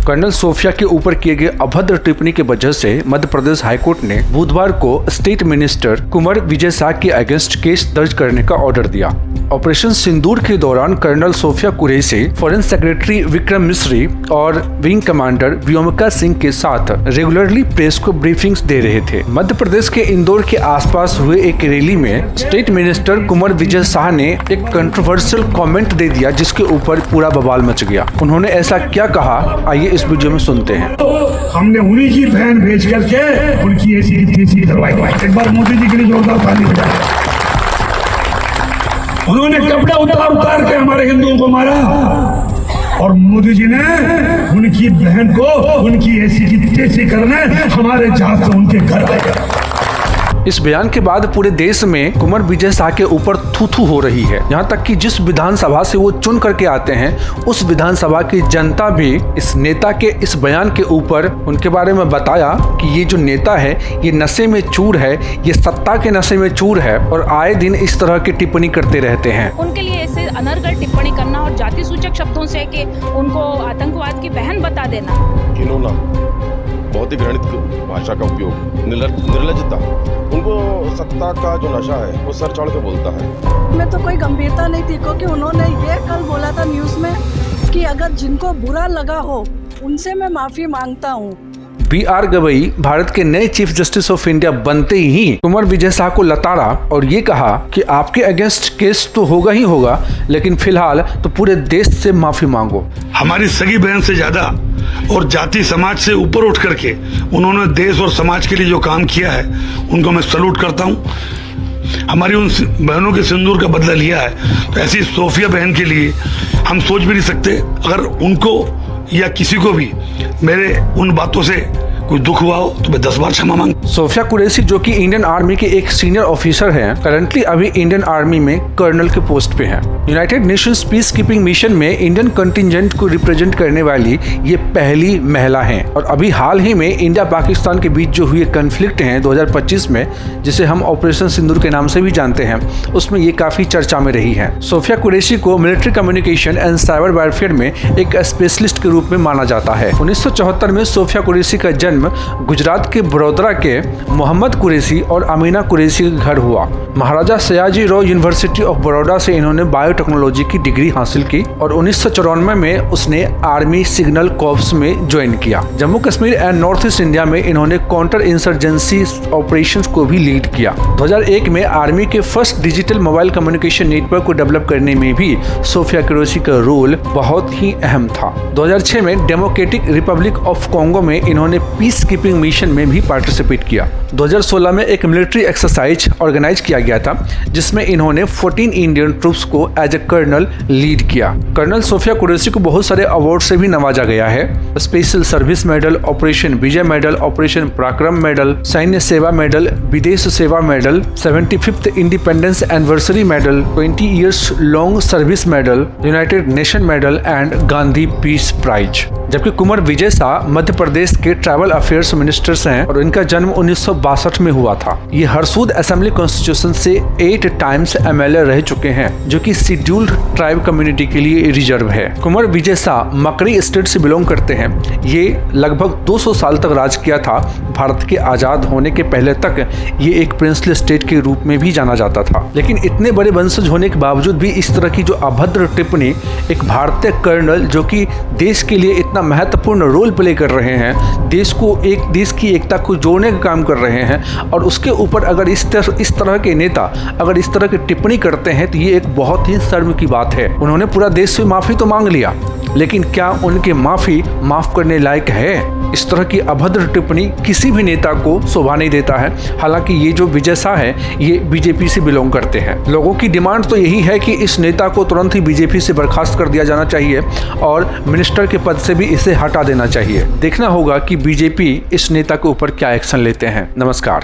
Colonel Sophia के ऊपर किए गए अभद्र टिप्पणी की वजह से मध्य प्रदेश हाईकोर्ट ने बुधवार को स्टेट मिनिस्टर कुंवर विजय शाह के अगेंस्ट केस दर्ज करने का ऑर्डर दिया। ऑपरेशन सिंदूर के दौरान colonel Sophia Qureshi foreign secretary Vikram Misri और विंग कमांडर व्योमिका सिंह के साथ रेगुलरली प्रेस को ब्रीफिंग्स दे रहे थे। मध्य प्रदेश के इंदौर के आसपास हुए एक रैली में स्टेट मिनिस्टर कुंवर विजय शाह ने एक कंट्रोवर्शियल कमेंट दे दिया, जिसके ऊपर पूरा बवाल मच गया। उन्होंने ऐसा क्या कहा, आइए इस वीडियो में सुनते हैं। हमने उन्हीं की बहन भेज करके उनकी ऐसी तेजी करवाई। एक बार मोदी जी के लिए जोरदार ताली बजाएं। उन्होंने कपड़ा उतार के हमारे हिंदुओं को मारा और मोदी जी ने उनकी बहन को उनकी ऐसी की तेजी करने हमारे जहाज से उनके घर आए। इस बयान के बाद पूरे देश में कुंवर विजय शाह के ऊपर थू-थू हो रही है। यहाँ तक कि जिस विधानसभा से वो चुन करके आते हैं, उस विधानसभा की जनता भी इस नेता के इस बयान के ऊपर उनके बारे में बताया कि ये जो नेता है ये नशे में चूर है, ये सत्ता के नशे में चूर है और आए दिन इस तरह की टिप्पणी करते रहते हैं। उनके लिए ऐसे अनर्गल टिप्पणी करना और जाति सूचक शब्दों से कि उनको आतंकवाद की बहन बता देना, बहुत ही घृणित भाषा का उपयोग, निर्लज्जता, उनको सत्ता का जो नशा है वो सर चढ़ के बोलता है। मैं तो कोई गंभीरता नहीं थी, क्योंकि उन्होंने ये कल बोला था न्यूज़ में कि अगर जिनको बुरा लगा हो उनसे मैं माफी मांगता हूँ। B.R. गवई भारत के नए चीफ जस्टिस ऑफ इंडिया बनते ही कुंवर विजय शाह को लताड़ा और ये कहा कि आपके अगेंस्ट केस तो होगा ही होगा, लेकिन फिलहाल तो पूरे देश से माफी मांगो। हमारी सगी बहन से ज्यादा और जाति समाज से ऊपर उठ करके उन्होंने देश और समाज के लिए जो काम किया है उनको मैं सैल्यूट करता हूँ। हमारी उन बहनों के सिंदूर का बदला लिया है, तो ऐसी सोफिया बहन के लिए हम सोच भी नहीं सकते। अगर उनको या किसी को भी मेरे उन बातों से कोई दुख हुआ हो तो मैं 10 बार क्षमा मांग। सोफिया कुरैशी जो कि इंडियन आर्मी के एक सीनियर ऑफिसर हैं, करंटली अभी इंडियन आर्मी में कर्नल के पोस्ट पे हैं। United Nations peace keeping mission में इंडियन कंटिजेंट को रिप्रेजेंट करने वाली ये पहली महिला हैं और अभी हाल ही में इंडिया पाकिस्तान के बीच जो हुए कन्फ्लिक्ट हैं 2025 में, जिसे हम ऑपरेशन सिंदूर के नाम से भी जानते हैं, उसमें ये काफी चर्चा में रही है। सोफिया कुरैशी को military communication and cyber warfare में एक स्पेशलिस्ट के रूप में माना जाता है। 1974 में सोफिया कुरैशी का जन्म गुजरात के बड़ौदा के मोहम्मद कुरैशी और अमीना कुरैशी के घर हुआ। महाराजा सयाजी राव यूनिवर्सिटी ऑफ बड़ौदा से इन्होंने बायोटेक्नोलॉजी की डिग्री हासिल की और 1994 में उसने आर्मी सिग्नल कॉर्प्स में ज्वाइन किया। Jammu Kashmir and north east India में इन्होंने काउंटर इंसर्जेंसी ऑपरेशंस को भी लीड किया। 2001 में आर्मी के first digital mobile communication network को डेवलप करने में भी सोफिया कुरैशी का रोल बहुत ही अहम था। 2006 में डेमोक्रेटिक रिपब्लिक ऑफ कॉन्गो में इन्होंने पीस कीपिंग मिशन में भी पार्टिसिपेट किया। 2016 में एक मिलिट्री एक्सरसाइज ऑर्गेनाइज किया गया था, जिसमें इन्होंने 14 इंडियन ट्रूप्स को एज ए कर्नल लीड किया। कर्नल सोफिया कुरैशी को बहुत सारे अवार्ड से भी नवाजा गया है। Special service medal, operation Vijay medal, operation Parakram medal, Sainya Seva medal, Videsh Seva medal, 75th independence anniversary medal, 20 years long service medal, United Nation medal and Gandhi peace prize. जबकि कुंवर विजय शाह मध्य प्रदेश के ट्राइबल अफेयर्स मिनिस्टर्स हैं और इनका जन्म 1962 में हुआ था। ये हरसूद असेंबली कॉन्स्टिट्यूशन से 8 टाइम्स MLA रह चुके हैं, जो कि शेड्यूल्ड ट्राइब कम्युनिटी के लिए रिजर्व है। कुंवर विजय शाह मकरी स्टेट से बिलोंग करते हैं। ये लगभग 200 साल तक राज किया था। भारत के आजाद होने के पहले तक ये एक प्रिंसली स्टेट के रूप में भी जाना जाता था। लेकिन इतने बड़े वंशज होने के बावजूद भी इस तरह की जो अभद्र टिप्पणी एक भारतीय कर्नल जो कि देश के लिए इतना महत्वपूर्ण रोल प्ले कर रहे हैं, देश की एकता को जोड़ने का काम कर रहे हैं, और उसके ऊपर अगर इस तरह के नेता अगर इस तरह की टिप्पणी करते हैं तो ये एक बहुत ही शर्म की बात है। उन्होंने पूरा देश से माफी तो मांग लिया, लेकिन क्या उनके माफी माफ करने लायक है? इस तरह की अभद्र टिप्पणी किसी भी नेता को शोभा नहीं देता है। हालांकि ये जो विजय शाह है ये बीजेपी से बिलोंग करते हैं। लोगों की डिमांड तो यही है कि इस नेता को तुरंत ही बीजेपी से बर्खास्त कर दिया जाना चाहिए और मिनिस्टर के पद से भी इसे हटा देना चाहिए। देखना होगा कि बीजेपी इस नेता के ऊपर क्या एक्शन लेते हैं। नमस्कार।